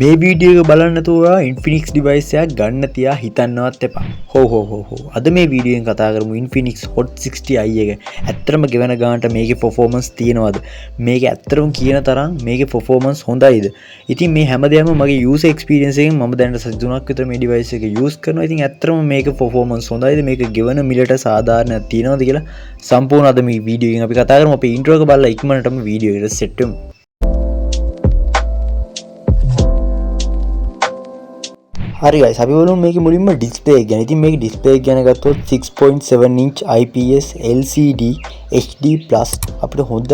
මේ වීඩියෝ එක බලන්න නැතුව Infinix device එකක් ගන්න තියා හිතන්නවත් එපා. හෝ. අද මේ වීඩියෝ එකෙන් කතා කරමු Infinix Hot 60i එක. ඇත්තටම ගෙවන ගානට මේකේ performance තියෙනවද? මේක ඇත්තටම කියන තරම් මේකේ performance හොඳයිද? ඉතින් මේ හැමදේම මගේ user experience එකෙන් මම දැනට සති 3ක් විතර මේ device එක use කරනවා. ඉතින් ඇත්තටම මේකේ performance හොඳයිද? මේක ගෙවන මිලට සාධාරණයක් තියෙනවද කියලා සම්පූර්ණ අද මේ වීඩියෝ එකෙන් අපි කතා කරමු. අපි intro එක බලලා ඉක්මනටම වීඩියෝ එකට set වෙමු. හරි guys අපි බලමු මේකේ මුලින්ම display එක ගැන. ඉතින් මේකේ display එක ගැන ගත්තොත් 6.7 inch IPS LCD HD+ අපිට හොඳ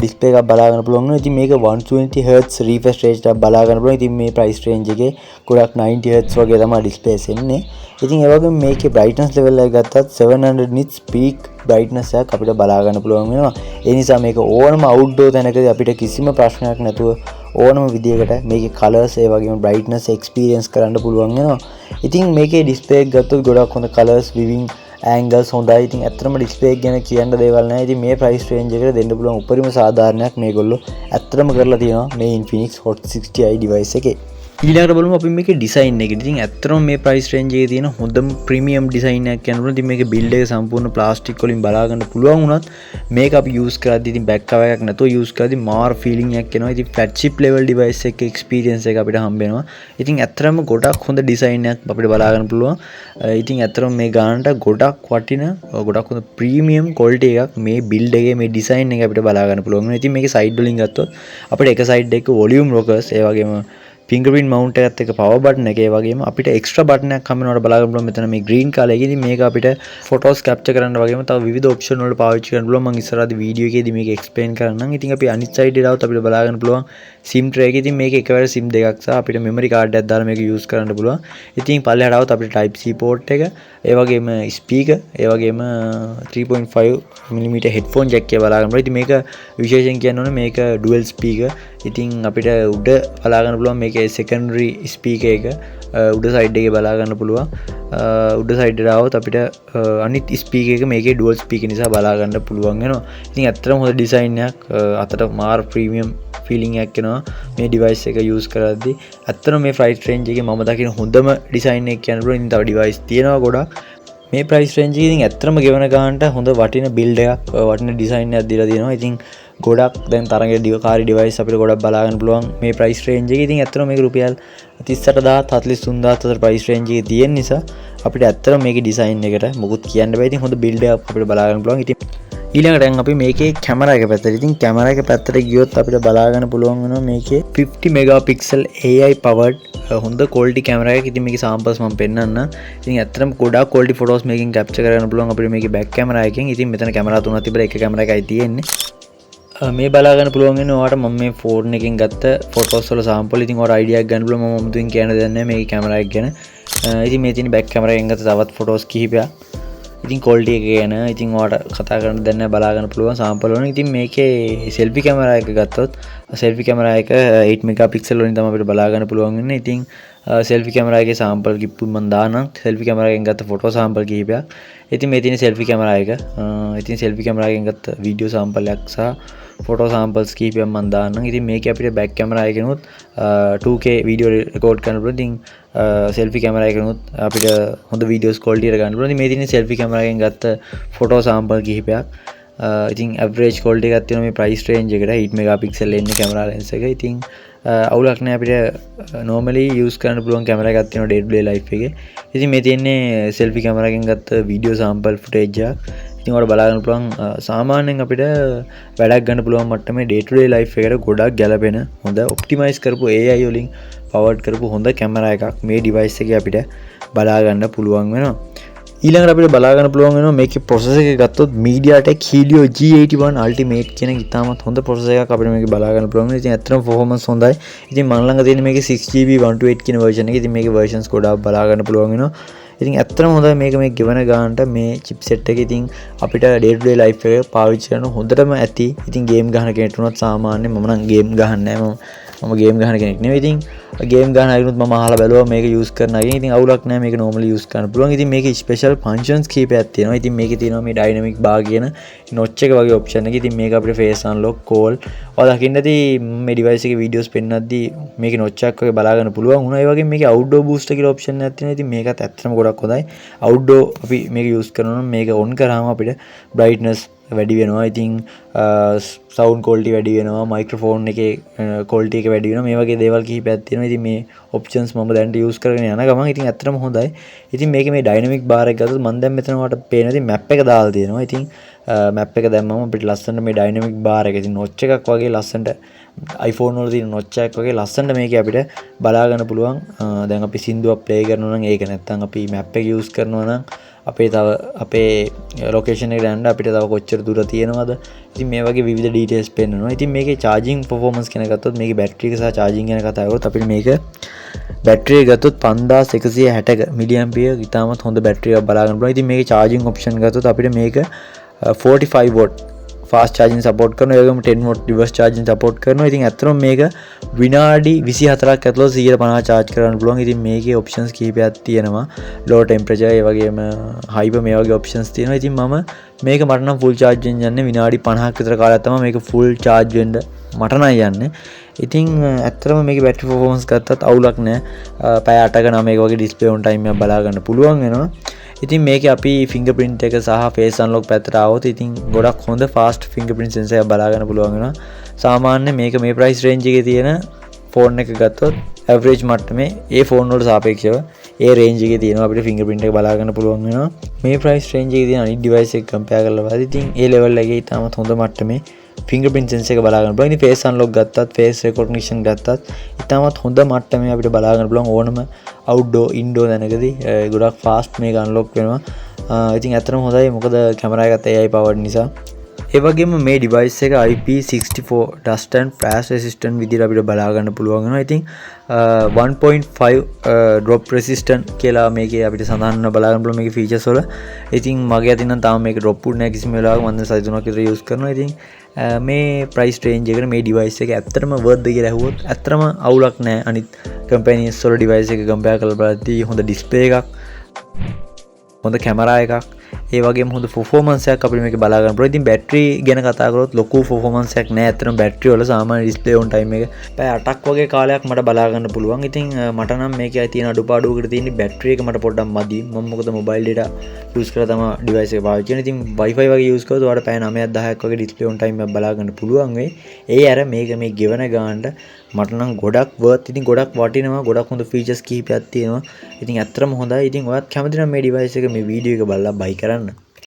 display එකක් බලා ගන්න පුළුවන් වෙනවා. ඉතින් මේක 120 Hz refresh rate එකක් බලා ගන්න පුළුවන්. ඉතින් මේ price range එකේ ගොඩක් 90 Hz වගේ තමයි displays එන්නේ. ඉතින් ඒ වගේම මේකේ brightness level එක ගත්තත් 700 nits peak brightness එකක් අපිට බලා ගන්න පුළුවන් වෙනවා. ඒ නිසා මේක ඕනම outdoor තැනකදී අපිට කිසිම ප්‍රශ්නයක් නැතුව ඕනම විදියකට මේකේ කලර්ස් ඒ වගේම brightness experience කරන්න පුළුවන් වෙනවා. ඉතින් මේකේ display එක ගත්තොත් ගොඩක් හොඳ colours viewing angles හොඳයි. ඉතින් ඇත්තටම display එක ගැන කියන්න දේවල් නැහැ. ඉතින් මේ price range එකට දෙන්න පුළුවන් උපරිම සාධාරණයක් මේගොල්ලෝ ඇත්තටම කරලා තියෙනවා මේ Infinix Hot 60i device එකේ. ඊළඟට බලමු අපි මේකේ design එක. ඉතින් ඇත්තටම මේ price range එකේ තියෙන හොඳම premium design එකක් කියනවා. ඉතින් මේකේ build එක සම්පූර්ණ plastic වලින් බලා ගන්න පුළුවන් වුණත් මේක අපි use කරද්දී ඉතින් back cover එකක් නැතුව use කරද්දී මාර feeling එකක් එනවා. ඉතින් flagship level device එකක experience එක අපිට හම්බ වෙනවා. ඉතින් ඇත්තටම ගොඩක් හොඳ design එකක් අපිට බලා ගන්න පුළුවන්. ඉතින් ඇත්තටම මේ ගානට ගොඩක් වටින ගොඩක් හොඳ premium quality එකක් මේ build එකේ මේ design එක අපිට බලා ගන්න පුළුවන්. ඉතින් මේකේ side වලින් ගත්තොත් අපිට එක side එකක volume rockers ඒ වගේම fingerprint mount එකත් එක්ක power button එක ඒ වගේම අපිට extra button එකක් හම්බ වෙනවට බලා ගන්න පුළුවන්. මෙතන මේ green color එකේ ඉතින් මේක අපිට photos capture කරන්න වගේම තව විවිධ option වලට පාවිච්චි කරන්න පුළුවන්. මම ඉස්සරහදී වීඩියෝ එකේදී මේක explain කරන්නම්. ඉතින් අපි අනිත් side එකට આવත් අපිට බලා ගන්න පුළුවන් sim tray එක. ඉතින් මේක එකවර sim දෙකක් සහ අපිට memory card එකක් දාලා මේක use කරන්න පුළුවන්. ඉතින් පල්ලෙහාට આવත් අපිට type C port එක ඒ වගේම speaker ඒ වගේම 3.5mm headphone jack එක බලා ගන්න පුළුවන්. ඉතින් මේක විශේෂයෙන් කියන්න ඕනේ මේක dual speaker. ඉතින් අපිට උඩ බලා ගන්න පුළුවන් මේකේ secondary speaker එක උඩ side එකේ බලා ගන්න පුළුවන්. උඩ side එකට આવොත් අපිට අනිත් speaker එක මේකේ dual speaker නිසා බලා ගන්න පුළුවන් වෙනවා. ඉතින් ඇත්තටම හොඳ design එකක් අතට මාර premium feeling එකක් එනවා මේ device එක use කරද්දී. ඇත්තටම මේ price range එකේ මම දකින හොඳම design එකක් කියන්න පුළුවන්. ඉතින් තව device තියෙනවා ගොඩක්. මේ price range එකේ ඉතින් ඇත්තටම ගෙවන ගානට හොඳ වටින build එකක් වටින design එකක් දීලා තියෙනවා. ඉතින් ගොඩක් දැන් තරගකාරී device අපිට ගොඩක් බලා ගන්න පුළුවන් මේ price range එකේ. ඉතින් ඇත්තටම මේක රුපියල් 38000 43000 අතර price range එකේ තියෙන නිසා අපිට ඇත්තටම මේකේ design එකට මොකුත් කියන්න බෑ. ඉතින් හොඳ build එකක් අපිට බලා ගන්න පුළුවන්. ඉතින් ඊළඟට දැන් අපි මේකේ කැමරා එක පැත්තට. ඉතින් කැමරා එක පැත්තට ගියොත් අපිට බලා ගන්න පුළුවන් වෙනවා මේකේ 50 megapixel AI powered හොඳ quality කැමරා එකක්. ඉතින් මේකේ samples මම පෙන්නන්න. ඉතින් ඇත්තටම ගොඩාක් quality photos මේකෙන් capture කරගන්න පුළුවන් අපිට මේකේ back camera එකෙන්. ඉතින් මෙතන කැමරා තුනක් තිබිලා එක කැමරා එකයි තියෙන්නේ. මේ බලා ගන්න පුළුවන් වෙන ඔයාලට මම මේ ෆෝන් එකෙන් ගත්ත ෆොටෝස් වල සාම්පල්. ඉතින් ඔයාලට අයිඩියා එකක් ගන්න පුළුවන් මම මුදුන් කියන්න දෙන්නේ නැහැ මේකේ කැමරා එක ගැන. ඉතින් මේ තියෙන බෑක් කැමරා එකෙන් ගත්ත තවත් ෆොටෝස් කිහිපයක්. ඉතින් quality එක ගැන ඉතින් ඔයාලට කතා කරන්න දෙන්නේ නැහැ බලා ගන්න පුළුවන් සාම්පල් වලින්. ඉතින් මේකේ selfie කැමරා එක ගත්තොත් selfie කැමරා එක 8 megapixel වලින් තමයි අපිට බලා ගන්න පුළුවන් වෙන්නේ. ඉතින් selfie කැමරා එකේ සාම්පල් කිප්පු මම දානම්. selfie කැමරා එකෙන් ගත්ත ෆොටෝ සාම්පල් කිහිපයක්. ඉතින් මේ තියෙන selfie කැමරා එක. ඉතින් selfie කැමරා එකෙන් ගත්ත වීඩියෝ සාම්පලයක් සහ ෆොටෝ සාම්පල්ස් කීපයක් මම දාන්නම්. ඉතින් මේකේ අපිට බෑක් කැමරා එකනොත් 2K වීඩියෝ රෙකෝඩ් කරන්න පුළුවන්. ඉතින් selfie කැමරා එකනොත් අපිට හොඳ වීඩියෝස් quality එක ගන්න පුළුවන්. ඉතින් මේ තියෙන selfie කැමරා එකෙන් ගත්ත ෆොටෝ සාම්පල් කිහිපයක්. ඉතින් average quality එකක් තියෙනවා මේ price range එකට. 8 megapixel එන්නේ කැමරා lens එක. ඉතින් අවුලක් නැහැ අපිට normally use කරන්න පුළුවන් කැමරා එකක් තියෙනවා day to day life එකේ. ඉතින් මේ තියෙන්නේ selfie කැමරා එකෙන් ගත්ත වීඩියෝ සාම්පල් footage එකක්. ඉතින් ඔයාලට බලා ගන්න පුළුවන් සාමාන්‍යයෙන් අපිට වැඩක් ගන්න පුළුවන් මට්ටමේ day to day life එකට ගොඩක් ගැලපෙන හොඳ optimize කරපු AI වලින් powered කරපු හොඳ කැමරා එකක් මේ device එකේ අපිට බලා ගන්න පුළුවන් වෙනවා. ඊළඟට අපිට බලා ගන්න පුළුවන් වෙනවා මේකේ processor එක ගත්තොත් MediaTek Helio G81 Ultimate කියන ඉතාමත් හොඳ processor එකක් අපිට මේකේ බලා ගන්න පුළුවන්. ඉතින් ඇත්තටම performance හොඳයි. ඉතින් මම ළඟ තියෙන මේකේ 6GB 128 කියන version එක. ඉතින් මේකේ versions ගොඩාක් බලා ගන්න පුළුවන් වෙනවා. ඉතින් ඇත්තටම හොඳයි මේක මේ ගෙවන ගානට මේ chipset එක. ඉතින් අපිට day to day life එක පාවිච්චි කරන හොඳටම ඇති. ඉතින් game ගහන කෙනෙක් වුණත් සාමාන්‍යයෙන් මම නම් game ගහන්නේ නැහැ. මම game ගහන කෙනෙක් නෙවෙයි. ඉතින් ගේම් ගන්න අයනුත් මම අහලා බැලුවා මේක යූස් කරන අය. ඉතින් අවුලක් නැහැ මේක normally යූස් කරන්න පුළුවන්. ඉතින් මේකේ ස්පෙෂල් ෆන්ක්ෂන්ස් කීපයක් තියෙනවා. ඉතින් මේකේ තියෙනවා මේ ඩයිනමික් බාර් කියන notch එක වගේ ඔප්ෂන් එක. ඉතින් මේක අපිට face unlock call ඔයාලා දකින්න ඇති මේ device එකේ videos පෙන්නද්දී මේකේ notch එකක් වගේ බලා ගන්න පුළුවන් වුණා. ඒ වගේම මේකේ outdoor booster කියලා ඔප්ෂන් එකක් තියෙනවා. ඉතින් මේකත් ඇත්තටම ගොඩක් හොඳයි. outdoor අපි මේක යූස් කරනවා නම් මේක on කරාම අපිට brightness වැඩි වෙනවා. ඉතින් සවුන්ඩ් ක්වොලිටි වැඩි වෙනවා. මයික්‍රොෆෝන් එකේ ක්වොලිටි එක වැඩි වෙනවා. මේ වගේ දේවල් කිහිපයක් තියෙනවා. ඉතින් මේ ඔප්ෂන්ස් මම දැන් යූස් කරගෙන යන ගමන් ඉතින් ඇත්තටම හොඳයි. ඉතින් මේකේ මේ ඩයිනමික් බාර් එක ගත්තොත් මම දැන් මෙතන ඔයාලට පේන ඉතින් මැප් එක දාලා තියෙනවා. ඉතින් මැප් එක දැම්මම අපිට ලස්සනට මේ ඩයිනමික් බාර් එක ඉතින් notch එකක් වගේ ලස්සනට iPhone වල තියෙන notch එකක් වගේ ලස්සනට මේකේ අපිට බලා ගන්න පුළුවන්. දැන් අපි සින්දුවක් ප්ලේ කරනවා නම් ඒක නැත්තම් අපි මැප් එක යූස් කරනවා නම් අපේ ලොකේෂන් එකට යන්න අපිට තව කොච්චර දුර තියෙනවද? ඉතින් මේ වගේ විවිධ ඩීටේල්ස් පෙන්වනවා. ඉතින් මේකේ charging performance ගැන ගත්තොත් මේකේ බැටරි එක සහ charging ගැන කතා කරොත් අපිට මේක බැටරි එක ගත්තොත් 5160 mAh ඉතාමත් හොඳ බැටරි එකක් බලා ගන්න පුළුවන්. ඉතින් මේකේ charging option ගත්තොත් අපිට මේක 45 watt fast charging support කරනවා. ඒ වගේම 10 watt reverse charging support කරනවා. ඉතින් ඇත්තටම මේක විනාඩි 24ක් ඇතුළත 150 charge කරන්න පුළුවන්. ඉතින් මේකේ options කිහිපයක් තියෙනවා. low temperature ඒ වගේම hyper මේ වගේ options තියෙනවා. ඉතින් මම මේක මට නම් full charge වෙන්න යන්නේ විනාඩි 50ක් විතර කාලයක් තමයි මේක full charge වෙන්න මට නම් යන්නේ. ඉතින් ඇත්තටම මේකේ battery performance ගත්තත් අවුලක් නැහැ. පැය 8ක 9ක වගේ display on time එක බලා ගන්න පුළුවන් වෙනවා. ඉතින් මේකේ අපි fingerprint එක සහ face unlock පැත්තට ආවොත් ඉතින් ගොඩක් හොඳ fast fingerprint sensor එකක් බලා ගන්න පුළුවන් වෙනවා. සාමාන්‍ය මේක මේ price range එකේ තියෙන ෆෝන් එක ගත්තොත් average මට්ටමේ ඒ ෆෝන් වලට සාපේක්ෂව ඒ range එකේ තියෙනවා අපිට fingerprint එක බලා ගන්න පුළුවන් වෙනවා. මේ price range එකේ තියෙන අනිත් device එක compare කරලා බලද්දී ඉතින් ඒ level එකේ ඉතාමත් හොඳ මට්ටමේ fingerprint sensor එක බලා ගන්න පුළුවන්. ඉතින් face unlock ගත්තත් face recognition ගත්තත් ඉතාමත් හොඳ මට්ටමේ අපිට බලා ගන්න පුළුවන් ඕනම outdoor indoor දැනකදී ගොඩක් fast මේක unlock වෙනවා. ඉතින් ඇත්තටම හොඳයි මොකද කැමරා එකත් AI powered නිසා. ඒ වගේම මේ device එක IP64 dust and flash resistant විදිහට අපිට බලා ගන්න පුළුවන් වෙනවා. ඉතින් 1.5 drop resistant කියලා මේකේ අපිට සඳහන් බලා ගන්න පුළුවන් මේකේ features වල. ඉතින් මගේ අතින් නම් තාම මේක drop වුනේ නැහැ කිසිම වෙලාවක. මම දැන් size 3ක් විතර use කරනවා. ඉතින් මේ price range එකට මේ device එක ඇත්තටම worth ද කියලා ඇහුවොත් ඇත්තටම අවුලක් නැහැ. අනිත් companies වල device එක compare කරලා බලද්දී හොඳ display එකක්, හොඳ කැමරා එකක්, ඒ වගේම හොඳ performance එකක් අපිට මේක බලා ගන්න පුළුවන්. ඉතින් බැටරි ගැන කතා කරොත් ලොකු performance එකක් නෑ. ඇත්තටම බැටරි වල සාමාන්‍ය display on time එක පැය 8ක් වගේ කාලයක් මට බලා ගන්න පුළුවන්. ඉතින් මට නම් මේකේ තියෙන අඩුපාඩුවකට තියෙන්නේ බැටරි එක මට පොඩ්ඩක් මදි. මම මොකද mobile data use කරලා තමයි device එක පාවිච්චි කරන්නේ. ඉතින් wifi වගේ use කරොත් ඔයාලට පැය 9ක් 10ක් වගේ display on time එක බලා ගන්න පුළුවන් වෙයි. ඒ අර මේක මේ ගෙවන ගානට මට නම් ගොඩක් worth. ඉතින් ගොඩක් වටිනවා. ගොඩක් හොඳ features කිහිපයක් තියෙනවා. ඉතින් ඇත්තටම හොඳයි. ඉතින් ඔයත් කැමති නම් මේ device එක මේ වීඩියෝ එක බලලා buy කරන්න.